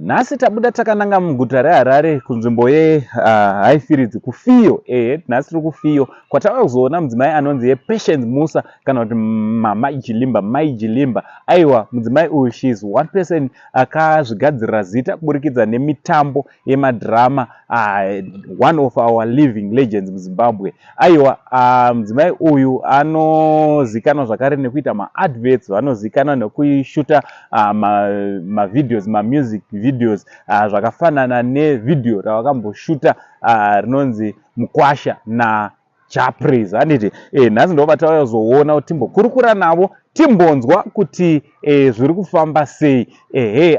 Nhasi tabuda takananga muguta reHarare kunzvimbo yeHighfields kuFiyo. Nhasi tiri kuFiyo kwatava kuzoona mudzimai anonzi Patience Musa kana kuti Mai Jilimba. Aiwa, mudzimai uyu she is one person akazvigadzirira zita kuburikidza nemitambo yemadhirama, one of our living legends muZimbabwe. Aiwa, mudzimai uyu anozikanwa zvakare nekuita maadverts, vanozikanwa nekuishuta mavideos, mamusic videos, zvakafanana nevideo ravakamboshuta rinonzi Mukwasha naJapraise. Handiti nhasi ndobva tauyazoona kuti timbokurukura navo timbonzwa kuti zviri kufamba sei.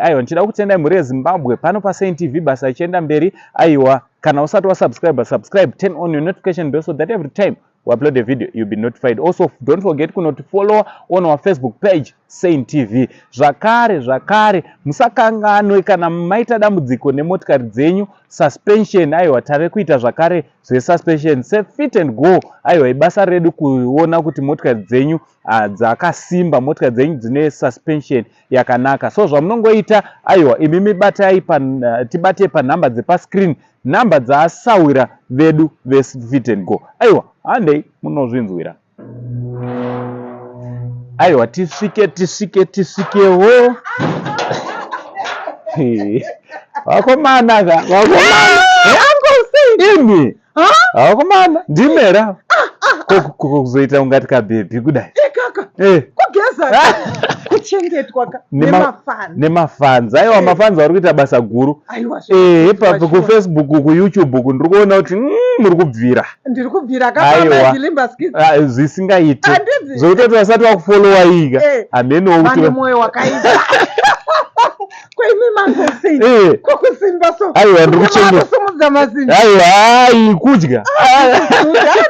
Aiwa, ndichida kutendai mhuri yeZimbabwe pano paSaint TV basa ichienda mberi. Aiwa, kana usati wasubscribe, turn on your notification bell so that every time we upload a video you'll be notified. Also, don't forget to follow on our Facebook page Saint TV. Zvakare musakanganwe kana maita dambudziko nemotikari dzenyu suspension. Aiwa, tave kuita zvakare zvesuspension Fit and Go. Aiwa, ibasa redu kuona kuti motikari dzenyu dzakasimba, motikari dzenyu dzine suspension yakanaka. So zvamunongoita, aiwa, imi tibate panhamba dzepaScreen, nhamba dzaasawira vedu veFit and Go. Aiwa, handei munozvinzwira. Aiwa, tisvikewo. Vakomana imi vakomana ndimera kuzoita ungati kabhebhi kudai kugeza kuchengetwa nemafans. Aiwa, mafans vari kuita basa guru. kuFacebook, kuYouTube ndiri kuona kuti muri kubvira. Ndiri kubvira Mai Jilimba skits zvisingaiti zvokuti vasati vakufollowa iga hamenowo kuti vane mwoyo wakaita kwemi mangosi kokusimba so. Aiwa, ndiri kuchengeta mazimba. Aiwa, kudya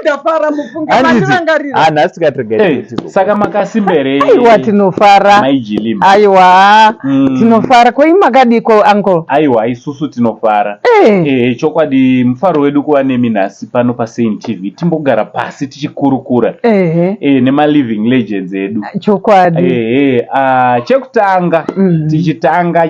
ndafara mufunga mandirangarira. Nhasi tikatirega saka makasimberei. Aiwa, tinofara Mai Jilimba. Aiwa, tinofara. Kwai makadiko uncle? Aiwa, isusu tinofara. Chokwadi mufaro wedu kuva nemi nhasi pano paSaint TV timbogara pasi tichikurukura nema-living legends edu. Chokwadi. Chekutanga tichitanga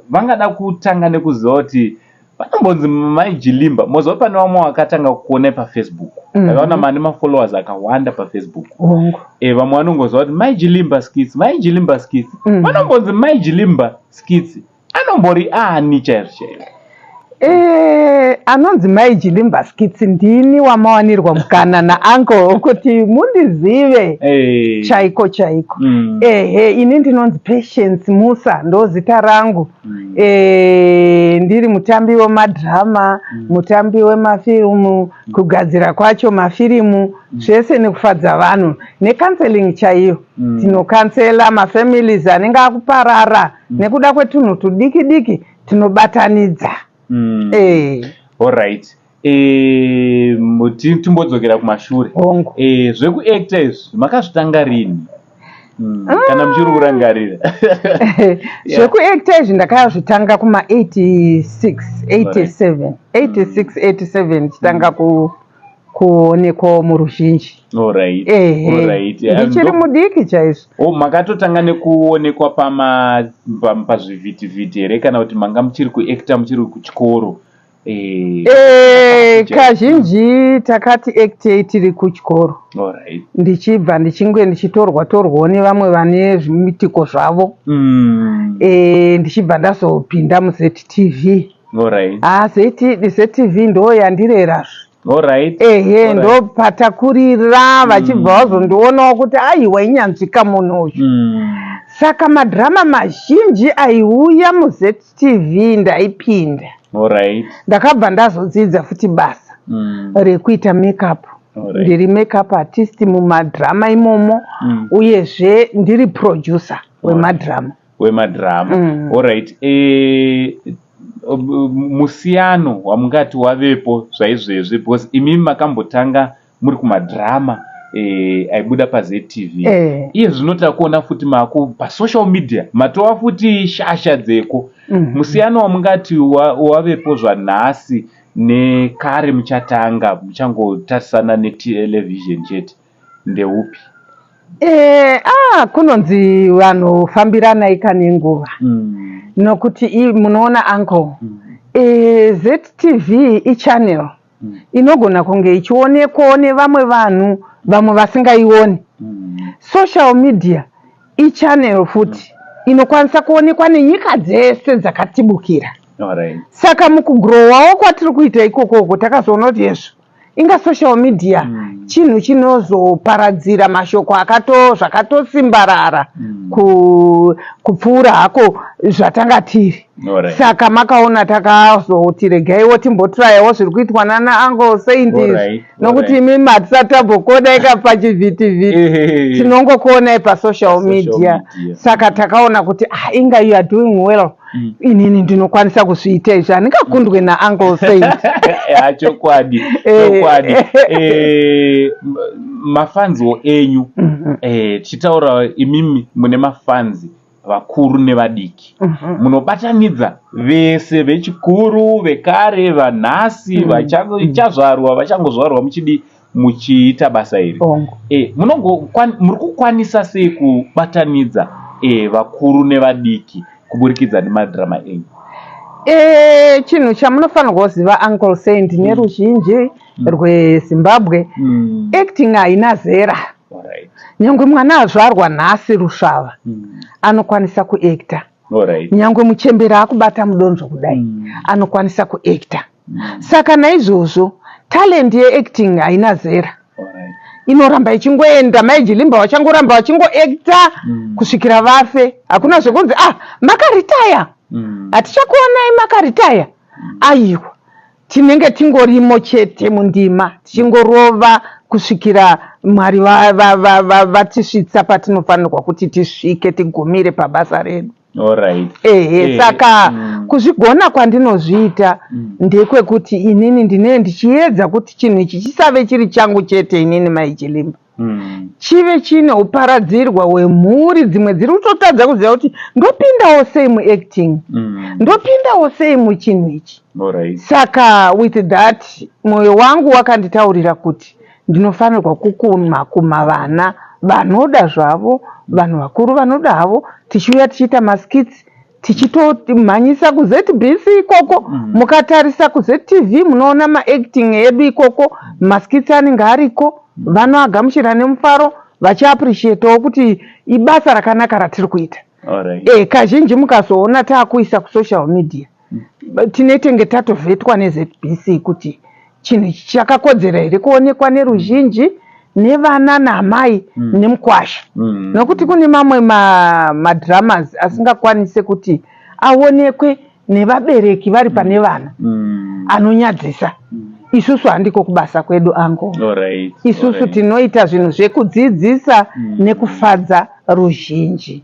vangada kutanga nekuziva kuti vanombonzi Mai Jilimba. Mozova pane vamwe vakatanga kuona paFacebook, vakaona mane mafollowers akawanda paFacebook. Vamwe vanongoziva kuti Mai Jilimba skits, vanombonzi Mai Jilimba skits. Anombori ani chaizvo chaizvo? Anonzi Mai Jilimba skits ndini wamawanirwa mukana nauncle kuti mundizive chaiko. Ini ndinonzi Patience Musa ndo zita rangu. Ndiri mutambi wemadhirama, mutambi wemafirimu, kugadzira kwacho mafirimu, zvese nekufadza vanhu necounseling chaiyo. Tinokansela mafamilies anenge akuparara nekuda kwetunhu tudiki tinobatanidza. Alright. Timbodzokera kumashure. Zvekuacta izvi makazvitanga rini? Kana muchiri kurangarira. Zvekuacta izvi ndakazvitanga kuma 86 nditanga kuonekwa muruzhinji. Ndichiri mudiki chaizvo. Makatotanga nekuonekwa pazvivhitivhiti here kana kuti manga muchiri kuacta muchiri kuchikoro? Kazhinji takati actei tiri kuchikoro. Ndichibva ndichitorwawo nevamwe vane zvimitiko zvavo. Ndichibva ndazopinda muZTV. ZTV ndo yandirerazve. Ndo patakurira vachibva vazondionawo kuti aiwa inyanzvika munhu uyu. Saka madhirama mazhinji aiuya muZTV ndaipinda. Ndakabva ndazodzidza futi basa rekuita makeup. Ndiri makeup artist mumadhirama imomo, uyezve ndiri producer wemadhirama. Musiyano wamungati wavepo zvaizvezvi because imi makambotanga muri kumadhirama aibuda paZTV. Iye zvinota kuona futi mako pasocial media matova futi shasha dzeko. Musiyano wamungati wavepo zvanhasi nekare muchangotarisana netelevision chete ndeupi? kunonzi vanofambirana nenguva nokuti munoona uncle ZTV ichannel inogona kunge ichionekwawo nevamwe vanhu vamwe vasingaioni. Social media ichannel futi inokwanisa kuonekwa nenyika dzese dzakatibukira. Saka mukugrowawo kwatiri kuita ikoko takazoona kuti yezvo inga social media chinhu chinozoparadzira mashoko zvakatosimbarara kupfuura hako zvatanga tiri. Saka makaona takazoti regaiwo timbotrayawo zviri kuitwa nana Uncle Saint nokuti imi matisatambokuonai pachivhitivhiti tinongokuonai pasocial media. Saka takaona kuti inga you are doing well. Inini ndinokwanisa kuzviita izvi handingakundwe naUncle Saint. Chokwadi mafanziwo enyu tichitaura imimi mune mafanzi vakuru nevadiki munobatanidza vese vechikuru vekare vanhasi vachazvarwa vachangozvarwa muchiita basa iri muri kukwanisa sei kubatanidza vakuru nevadiki kuburikidza nemadhirama enyu? Chinhu chamunofanirwa kuziva Uncle Saint neruzhinji rweZimbabwe, acting haina zera. Nyangwe mwana azvarwa nhasi rusvava anokwanisa kuacta. Nyangwe muchembera akubata mudonzvo kudai anokwanisa kuacta. Saka naizvozvo talent yeacting haina zera. Inoramba ichingoenda. Mai Jilimba vachangoramba vachingoacta kusvikira vafe. Hakuna zvekunzi makaritaya, hatichakuonai makaritaya. Aiwa, tinenge tingorimo chete mundima tichingorova kusvikira Mwari vatisvitsa patinofanirwa kuti tisvike tigumire pabasa redu. Saka kuzvigona kwandinozviita ndekwekuti inini ndinenge ndichiedza kuti chinhu ichi chisave chiri changu chete inini Mai Jilimba. Chive chine uparadzirwa hwemhuri dzimwe dziri kutotadza kuziva kuti ndopindawo sei muacting, ndopindawo sei muchinhu ichi. Saka with that mwoyo wangu wakanditaurira kuti ndinofanirwa kukuma vana vanoda zvavo, vanhu vakuru vanoda havo, tichiuya tichiita maskits tichitomhanyisa kuZBC ikoko. Mukatarisa kuZTV munoona maacting edu ikoko, maskits anenge ariko, vanoagamuchira nemufaro vachiappreciatawo kuti ibasa rakanaka ratiri kuita. Kazhinji mukazoona taakuisa kusocial media tinetenge tatovhetwa neZBC kuti chinhu ichi chakakodzera here kuonekwa neruzhinji nevana namai nemukwasha. Nokuti kune mamwe madramas asingakwanise kuti aonekwe nevabereki vari pane vana anonyadzisa. Isusu handiko kubasa kwedu Uncle. Isusu tinoita zvinhu zvekudzidzisa nekufadza ruzhinji.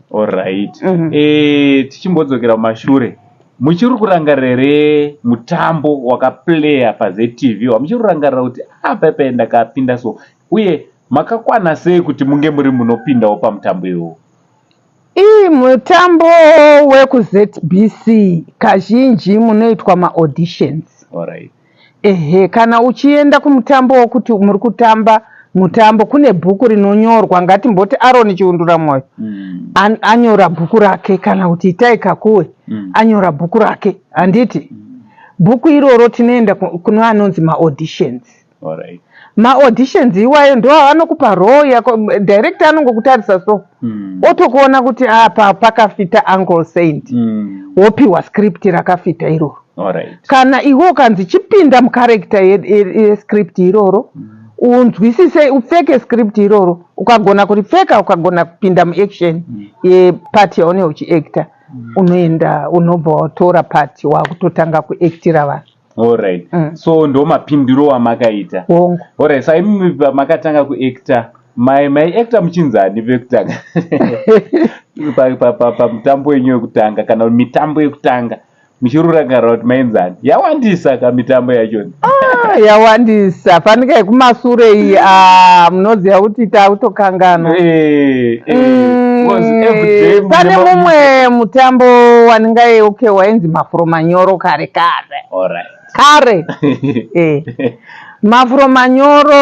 Tichimbodzokera mumashure, muchiri kurangarira mutambo wakaplaya paZTV muchiri kurangarira kuti pepe ndakapinda so, uye makakwana sei kuti munge muri munopindawo pamutambo iwowo? Mutambo wekuZBC kazhinji munoitwa maauditions. Kana uchienda kumutambo wokuti muri kutamba mutambo kune bhuku rinonyorwa, ngatimboti Aaron Chiundura Mwoyo anyora bhuku rake, kana kuti Itai Kakuwe anyora bhuku rake, handiti bhuku iroro tinoenda kuno anonzi maauditions. Maauditions iwayo ndo anokupa role yako, director anongokutarisa so otokuona kuti apa pakafita Uncle Saint, wopiwa script rakafita iroro. Kana iwo kanzi chipinda mukarekta yescript iroro unzwisise upfeke script iroro, ukagona kuripfeka ukagona kupinda muaction yepart yaone uchiacta, unoenda unobva watora part wakutotanga kuactira vanhu. So ndo mapindiro amakaita. Saimimi pamakatanga kuacta mai muchinzani vekutanga pamutambo wenyu wekutanga kana mitambo yekutanga muchirurangarira kuti mainzani yawandisa kamitambo yachona? Yawandisa. Fanika yekumasure iyi munoziva kuti tautokanganwa. Pane mumwe mutambo wanenge wainzi mafuro manyoro kare kare. mafuro manyoro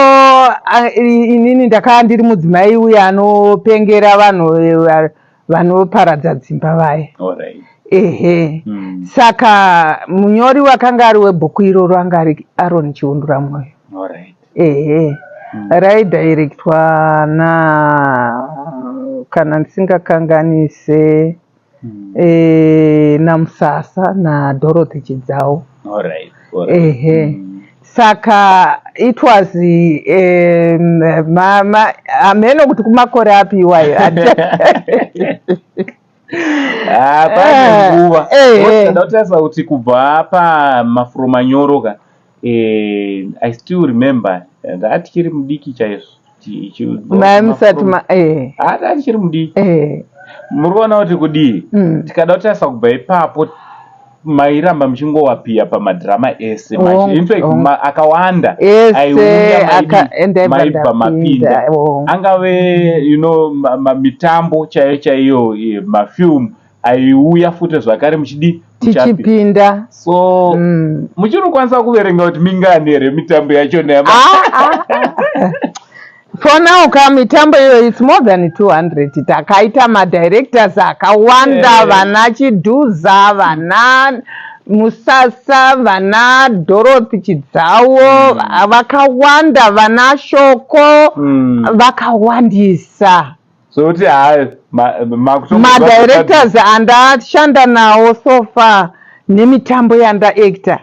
inini ndakaa ndiri mudzimai uya anopengera vanhu vanoparadza dzimba vaya. Ehe. Saka munyori wakanga ari webhuku iroro anga ari Aron Chiundura Mwoyo. Ehe. Raidirectwa kana ndisingakanganise namusasa naDorothy Chidzao. Ehe. Saka it was hameno kuti kumakore api iwayo. Pane nguva ndautarisa kuti kubva pamafuro manyoro ka I still remember ndatichiri mudiki chaizvo atichiri mudiki muri kuona kuti kudii tikada kutarisa kubva ipapo mairamba muchingowapiya pamadhirama ese infact akawanda aiuya maibva mapinda angave mitambo chaiyo chaiyo mafilmu aiuya futi zvakare tichipinda so muchinokwanisa kuverenga kuti mingani here mitambo yachona for now mitambo iyo it's more than 200 takaita madirectors akawanda vana Chidhuza vana Musasa vana Dorothy Chidzao vakawanda vana Shoko vakawandisa so kuti madirectors andashanda nawo so far nemitambo yandaacta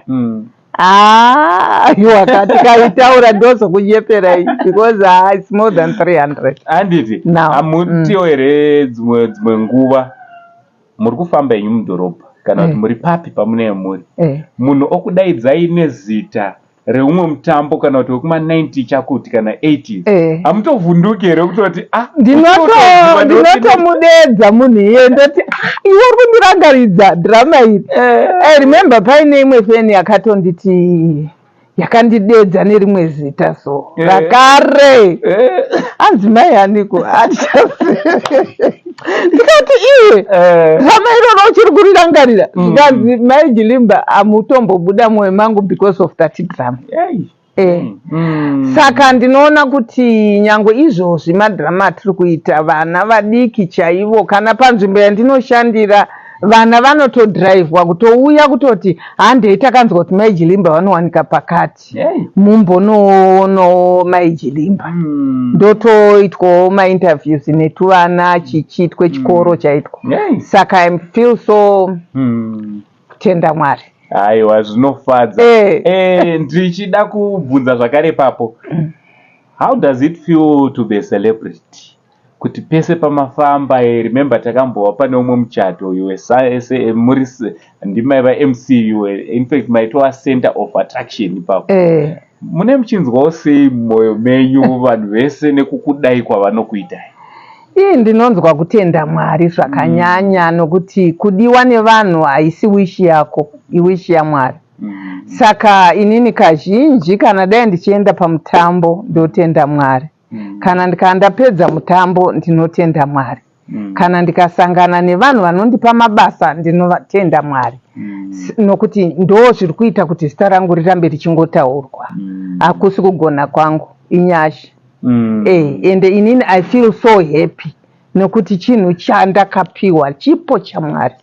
tikaitaura ndozokunyepera because it's more than 300 handiti hamutiwo here dzimwe nguva muri kufamba inyu mudhorobha kana kuti muri papi pamunee muri munhu okudaidzai nezita reumwe mutambo kana kuti wekuma-90 chakuti kana 80s hamutovhunduki here kutoti ndinotomudedza munhu iye ndoti iwe uri kundirangaridza dhirama iri. Remember paine imwe feni yakatonditi yakandidedza nerimwe zita so rakare anzi mai haniko ndikati iwe dhirama iroro uchiri kurirangarira ndikanzi Mai Jilimba hamutombobuda mwoyo mangu because of that drama. Saka ndinoona kuti nyangwe izvozvi madhirama atiri kuita vana vadiki chaivo kana panzvimbo yandinoshandira vana vanotodhiraivhwa kutouya kutoti handei takanzwa kuti Mai Jilimba vanowanika pakati mumbonono Mai Jilimba ndotoitwawo mainterviews netuvana chichiitwe chikoro chaitwa. Saka I feel so kutenda Mwari. Aiwa zvinofadza. Ndichida kubvunza zvakare papo, how does it feel to be a celebrity? Kuti pese pamafamba remember takambova pane umwe muchato muri ndimai va-MC in fact maitova center of attraction ipapo. Mune muchinzwawo sei mumwoyo menyu vanhu vese nekukudai kwavanokuitai? Ndinonzwa kutenda Mwari zvakanyanya nokuti kudiwa nevanhu haisi wishi yako, iwishi yaMwari. Saka inini kazhinji kana dai ndichienda pamutambo ndotenda Mwari. Kana ndikandapedza mutambo ndinotenda Mwari. Kana ndikasangana nevanhu vanondipa mabasa ndinotenda Mwari. Nokuti ndo zviri kuita kuti zita rangu rirambe richingotaurwa. Hakusi kugona kwangu, inyasha. Ende inini I feel so happy nokuti chinhu chandakapiwa chipo chaMwari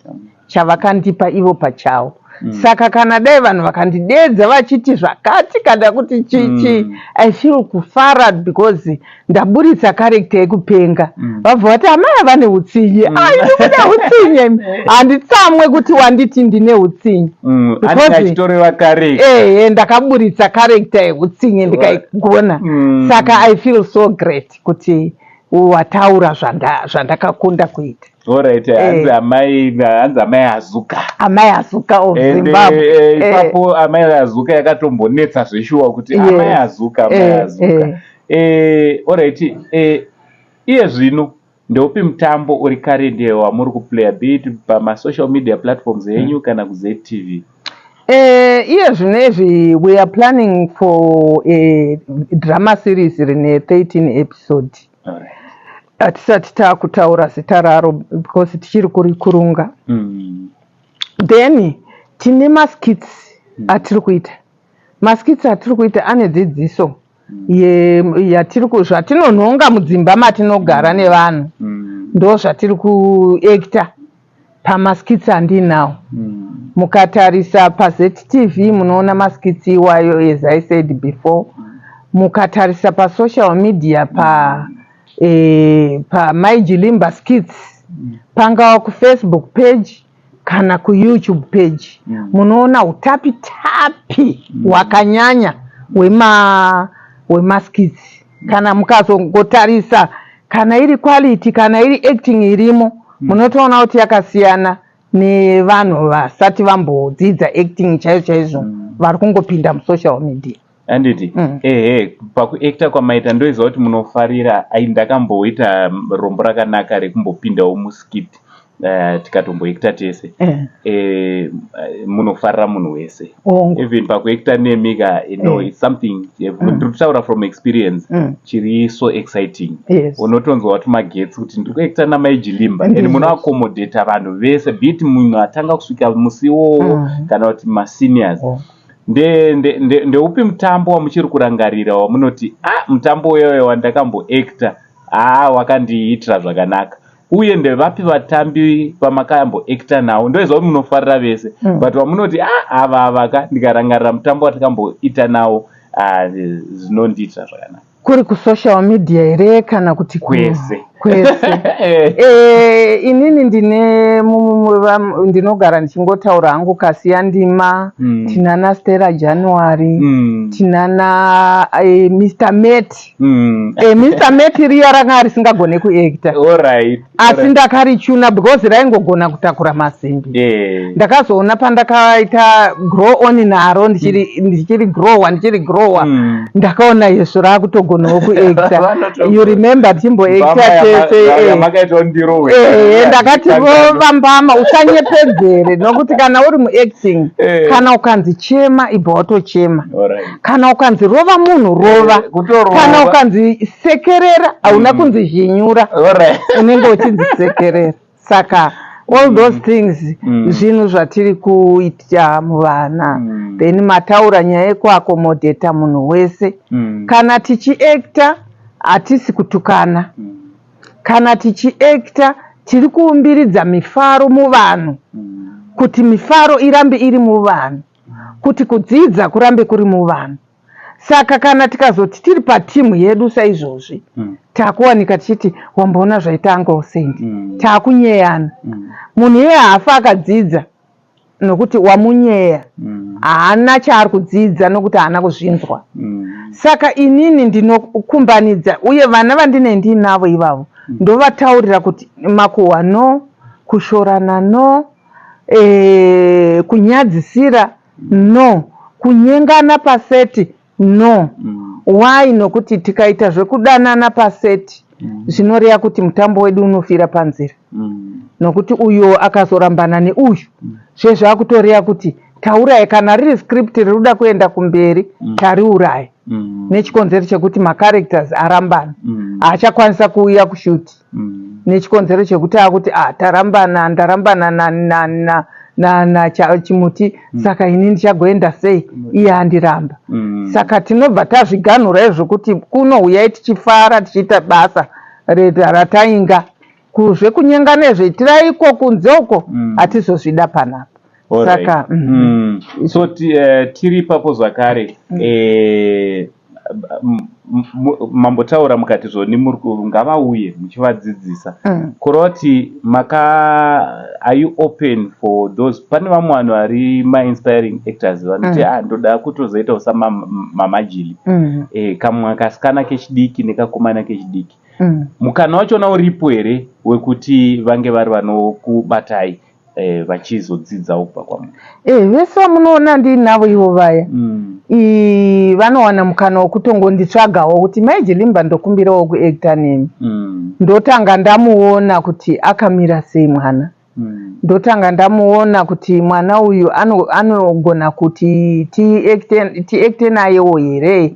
chavakandipa ivo pachavo. Saka kana dai vanhu vakandidedza vachiti zvakati kana kuti chichi I feel kufara because ndaburitsa character yekupenga. Vabva vati amai vane utsinye. Ndikuda utsinye. Handitsamwe kuti wanditi ndine utsinye. Achitoreva character. Ndakaburitsa character yeutsinye ndikaigona. Saka I feel so great kuti wataura zvandakakunda kuita. Alright, hanzi amai Hazuka. Amai Hazuka of Zimbabwe. Ipapo amai Hazuka yakatombonetsa zveshuwa kuti amai Hazuka. Alright, iye zvino ndeupi mutambo uri karende wamuri kuplaya bit pamasocial media platforms yenyu kana kuZTV? Iye zvinezvi we are planning for a drama series rine 13 episode. Alright. Hatisati taakutaura zita raro because tichiri kurikurunga. Then tine maskits atiri kuita maskitsi atiri kuita ane dzidziso zvatinonhonga mudzimba matinogara nevanhu ndo zvatiri kuekta pamaskitsi andinawo. Mukatarisa paZTV munoona maskitsi iwayo as I said before. Mukatarisa pasocial media pa Mai Jilimba skits pangava kufacebook page kana kuYouTube page munoona utapitapi hwakanyanya hwemaskits. Kana mukazongotarisa kana iri quality kana iri acting irimo munotoona kuti yakasiyana nevanhu vasati vambodzidza acting chaizvo vari kungopinda musocial media. Anditi pakuekta kwamaita ndoiziva kuti munofarira. Ai ndakamboita rombo rakanaka rekumbopindawo muskit tikatomboekta tese. Munofarira munhu wese. Even pakuekta nemika, it's something ndikutaura from experience chiri so exciting. Unotonzwa kuti magetsi kuti ndiri kuekta naMai Jilimba and munoaccommodata vanhu vese biti munhu atanga kusvika musiwo kana kuti maseniors. Ndeupi mutambo wamuchiri kurangarira wamunoti mutambo uyoyo wandakamboekta wakandiitira zvakanaka, uye ndevapi vatambi vamakamboekta nawo? Ndoiziva kuti munofarira vese but wamunoti ava ndikarangarira mutambo watakamboita nawo zvinondiitira zvakanaka? Kuri kusocial media here kana kuti kwese? Inini ndinogara ndichingotaura hangu Kasiya Ndima, tinana Stella January, tinana Mr. Met. Mr. Met riya ranga risingagone kuekta. Asi ndakarichuna because raingogona kutakura masimbi. Ndakazoona pandakaita grow on naro ndichiri grower ndakaona yesu rakutogonawo kuekta. You remember timboekta ndakati vambama usanyepedzere nokuti kana uri muacting kana ukanzi chema ibva watochema, kana ukanzi rova munhu rova, kana ukanzi sekerera hauna kunzi zhinyura unenge uchinzisekerera. Saka all those things zvinhu zvatiri kuita muvana. Then mataura nyaya yekuakomodheta munhu wese. Kana tichiekta hatisi kutukana, kana tichiekta tiri kuumbiridza mifaro muvanhu, kuti mifaro irambe iri muvanhu, kuti kudzidza kurambe kuri muvanhu. Saka kana tikazoti tiri patimu yedu saizvozvi takuwanika tichiti wamboona zvaita Uncle Sandy, takunyeyana. Munhu iye haafa akadzidza nokuti wamunyeya, haana chaari kudzidza nokuti haana kuzvinzwa. Saka inini ndinokumbanidza, uye vana vandine ndinavo ivavo ndovataurira kuti makuhwa no, kushorana no, kunyadzisira no, kunyengana paseti no. Why? Nokuti tikaita zvekudanana paseti zvinoreva kuti mutambo wedu unofira panzira. Nokuti uyo akazorambana neuyu zvezvakutoreva kuti taurai, kana riri script rinoda kuenda kumberi tariurai, nechikonzero chekuti macharacters arambana, haachakwanisa kuuya kushuti nechikonzero chekuti akuti tarambana, ndarambana na chimuti, saka ini ndichagoenda sei, iye handiramba. Saka tinobva tazviganhura izvokuti kunouyai tichifara tichiita basa ratainga, kuzvekunyengana nezvetirai iko kunze uko hatizozvida panapa. Saka so tiri papo zvakare mambotaura mukati zvoni ngavauye muchivadzidzisa kureva kuti are you open for those? Pane vamwe vanhu vari ma-inspiring actors vanoti ndoda kutozoitawo samamajili, kamwe kasikana kechidiki nekakomana kechidiki. Mukana wachona uripo here wekuti vange vari vanokubatai vachizodzidzawo kubva kwamwe? Vese vamunoona ndinavo ivo vaya vanowana mukana wokutongonditsvagawo kuti Mai Jilimba ndokumbirawo kuekta nemi. Ndotanga ndamuona kuti akamira sei mwana, ndotanga ndamuona kuti mwana uyu anogona kuti tiekte nayewo here.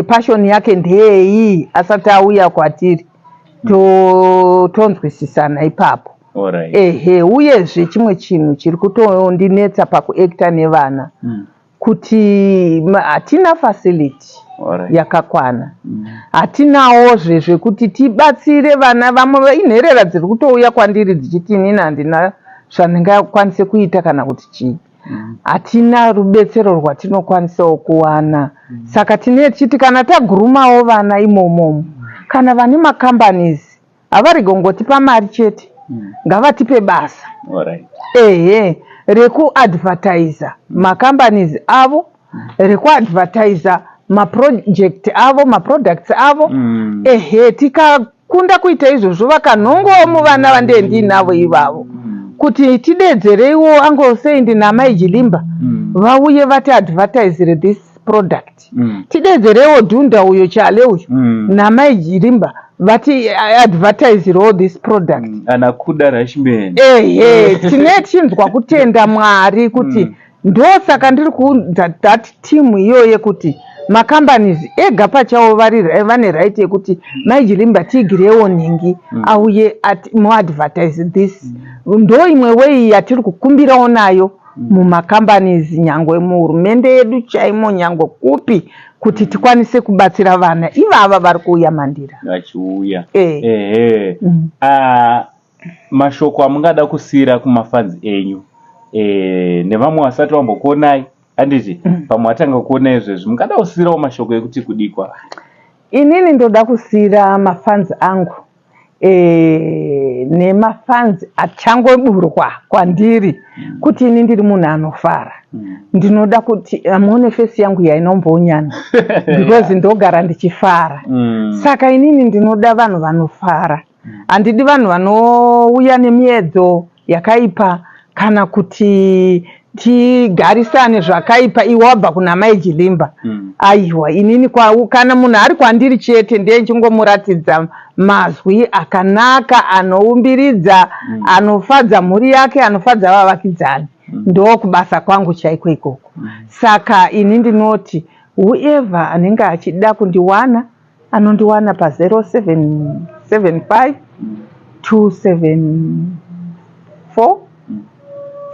Passion yake ndeyei asati auya kwatiri tonzwisisana ipapo. Uyezve chimwe chinhu chiri kutondinetsa pakuekta nevana, kuti hatina facility yakakwana. Hatinawo zvekuti tibatsire vana vamwe inherera dziri kutouya kwandiri dzichiti inini handina zvandingakwanise kuita kana kuti chii. Hatina rubetsero rwatinokwanisawo kuwana. Saka tichiti kana tagurumawo vana imomo, kana vane macompanies havari kungotipa mari chete, ngavatipe basa rekuadvertisa macompanies avo, rekuadvertisa maproject avo, maproducts avo. Tikakunda kuita izvozvo vakanhongomu vana vandendinavo ivavo kuti tidedzereiwo Uncle Saint naMai Jilimba vauye vatiadvertisire this product. Tidedzereiwo Dhunda uyo Chale uyo naMai Jilimba vatiadvertisirewo this product. Anakuda Rashman. Tinechinzwa kutenda Mwari kuti ndosaka ndiri kuudza that team iyoyo kuti macompanies ega pachawo vane right yekuti Mai Jilimba tigirewo nhingi auye muadvertise this. Ndo imwe way yatiri kukumbirawo nayo mumacompanies, nyangwe muhurumende yedu chaimo, nyangwe kupi, kuti tikwanise kubatsira vana ivava vari kuuya mandira vachiuya. Mashoko amungada kusiyira kumafanzi enyu nevamwe vasati vambokuonai handiti pamwe watanga kuona izvezvi mungada kusiyirawo mashoko ekuti kudikwa? Inini ndoda kusiyira mafanzi angu nemafanzi achangoburwa kwandiri kuti ini ndiri munhu anofara. Ndinoda kuti amuone fesi yangu yainombonyana because ndogara ndichifara. Saka inini ndinoda vanhu vanofara. Handidi vanhu vanouya nemiedzo yakaipa kana kuti tigarisane zvakaipa iwe wabva kuna Mai Jilimba. Aiwa, inini kana munhu ari kwandiri chete ndechingomuratidza mazwi akanaka, anoumbiridza, anofadza mhuri yake, anofadza vavakidzani. Ndo kubasa kwangu chaiko ikoko. Saka ini ndinoti whoever anenge achida kundiwana anondiwana pa 0775 274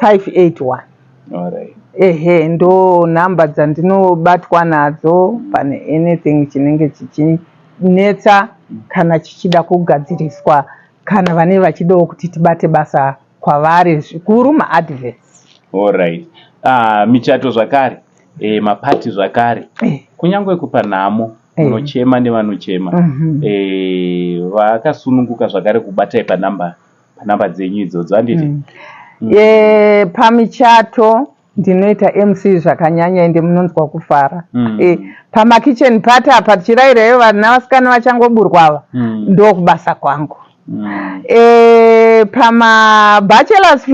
581. Ndo namba dzandinobatwa nadzo pane anything chinenge chichinetsa kana chichida kugadziriswa, kana vane vachidawo kuti tibate basa kwavari zvikuru maadverts. Michato zvakare, mapati zvakare, kunyangwe kupa nhamo munochema nevanochema, vakasununguka zvakare kubatai panhamba dzenyu idzodzo handiti? Pamichato ndinoita MC zvakanyanya ende munonzwa kufara. Pamakitchen party apa tichirairayo vana vasikana vachangoburwa ava ndokubasa kwangu. Pamabachelors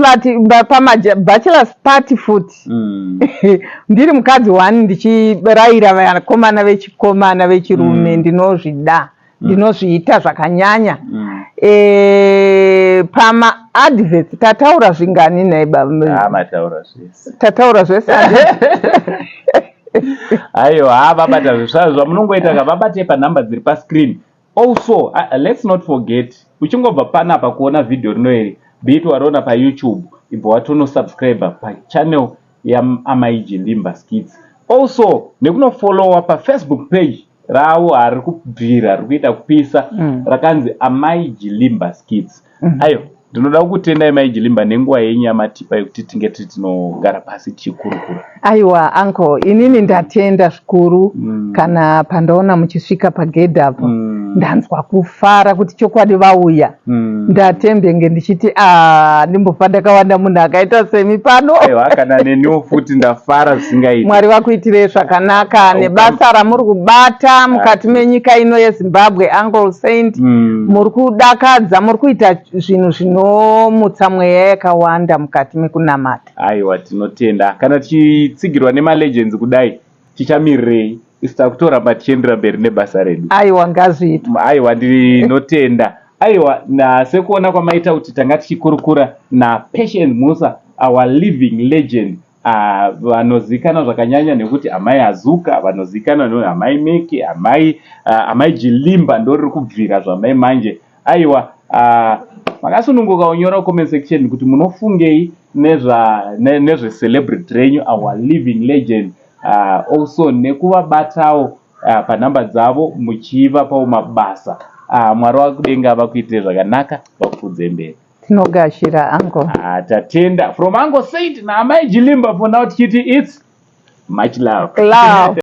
party futi ndiri mukadzi wani ndichirayira vakomana vechikomana vechirume ndinozvida, ndinozviita zvakanyanya. Pama adverts tataura zvingani naiba? Tataura zvese. Aiwa, vabata zvamunongoita vabate panhamba dziri pascreen. Also, let's not forget, uchingobva panapa kuona video rinoiri, bit wariona pa YouTube, ibva watono subscribe pa channel ya Mai Jilimba Skits. Also, nekunofollowa pa Facebook page ravo ari kubvira, ari kuita kupisa, rakanzi Mai Jilimba Skits. Ayo, ndinoda kutenda Mai Jilimba nenguva yenyu yamatipa yekuti tinge tinogara pasi tichikurukura. Aiwa uncle, inini ndatenda zvikuru kana pandaona muchisvika pagedhi apo. Ndanzwa kufara kuti chokwadi vauya. Ndatembenge ndichiti ndimbofa ndakawanda munhu akaita semi pano. Aiwa, kana neniwo futi ndafara zvisingaiti. Mwari vakuitire zvakanaka nebasa ramuri kubata mukati menyika ino yeZimbabwe. Uncle Saint, muri kudakadza, muri kuita zvinhu zvinomutsa mweya yakawanda mukati mekunamata. Aiwa, tinotenda. Kana tichitsigirwa nemalegends kudai, tichamirirei? Isita kutoramba tichiendera mberi nebasa redu. Aiwa, ngazviita. Aiwa, ndinotenda. Aiwa, sekuona kwamaita kuti tanga tichikurukura naPatience Musa, our living legend. Vanozikana zvakanyanya nekuti Amai Azuka, vanozikana nekuti Amai Meki, Amai Jilimba ndoriri kubvira zvamai manje. Aiwa, makasununguka unyora comment section kuti munofungei nezve celebrity renyu, our living legend. also nekuvabatawo panhamba dzavo muchivapawo mabasa. Mwari wakudenga vakuitire zvakanaka, vakufudze mberi. Tinogashira ango. Tatenda from Ango Saint naMai Jilimba for now tichiti it's much love.